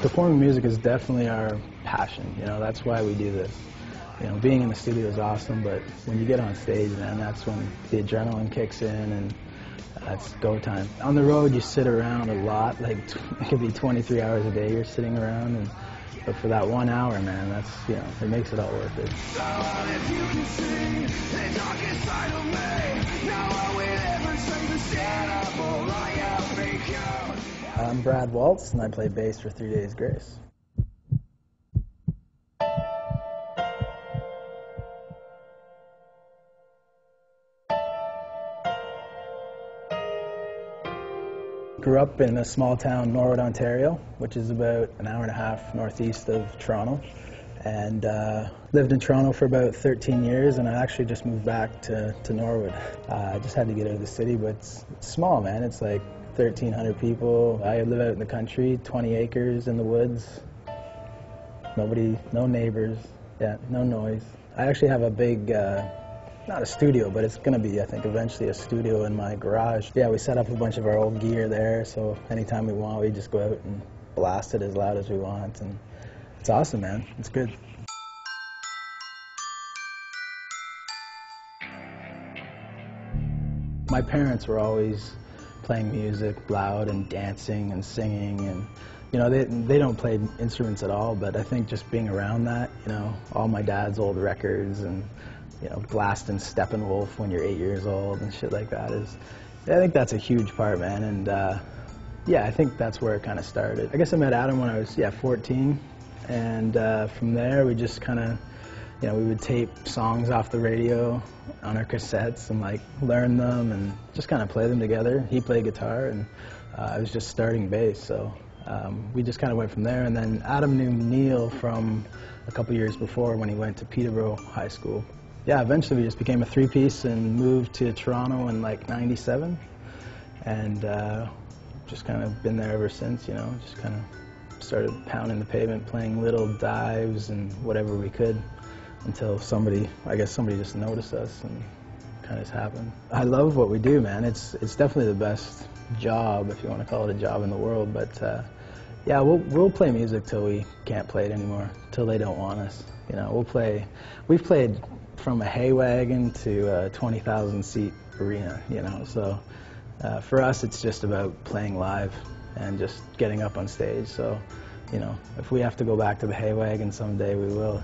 Performing music is definitely our passion, you know, that's why we do this. You know, being in the studio is awesome, but when you get on stage, man, that's when the adrenaline kicks in and it's go time. On the road, you sit around a lot, like it could be 23 hours a day you're sitting around, but for that 1 hour, man, that's, you know, it makes it all worth it. I'm Brad Walst, and I play bass for 3 Days Grace. Grew up in a small town, Norwood, Ontario, which is about an hour and a half northeast of Toronto, and lived in Toronto for about 13 years, and I actually just moved back to Norwood. I just had to get out of the city, but it's small, man. It's like 1,300 people. I live out in the country, 20 acres in the woods. Nobody, no neighbors, yeah, no noise. I actually have a big, not a studio, but it's going to be, I think, eventually a studio in my garage. Yeah, we set up a bunch of our old gear there, so anytime we want, we just go out and blast it as loud as we want, and it's awesome, man. It's good. My parents were always playing music loud and dancing and singing, and you know, they don't play instruments at all, but I think just being around that, you know, all my dad's old records and, you know, blasting Steppenwolf when you're 8 years old and shit like that is, I think that's a huge part, man, and yeah, I think that's where it kind of started. I guess I met Adam when I was, 14, and from there we just kind of, you know, we would tape songs off the radio on our cassettes and like learn them and just kind of play them together. He played guitar and I was just starting bass, so we just kind of went from there. And then Adam knew Neil from a couple years before when he went to Peterborough High School. Yeah, eventually we just became a three-piece and moved to Toronto in like '97, and just kind of been there ever since, you know, just kind of started pounding the pavement, playing little dives and whatever we could, until somebody, I guess somebody just noticed us and kind of just happened. I love what we do, man. It's definitely the best job, if you want to call it a job, in the world, but yeah, we'll play music till we can't play it anymore, till they don't want us. You know, we've played from a hay wagon to a 20,000 seat arena, you know, so for us it's just about playing live and just getting up on stage, so, you know, if we have to go back to the hay wagon someday, we will.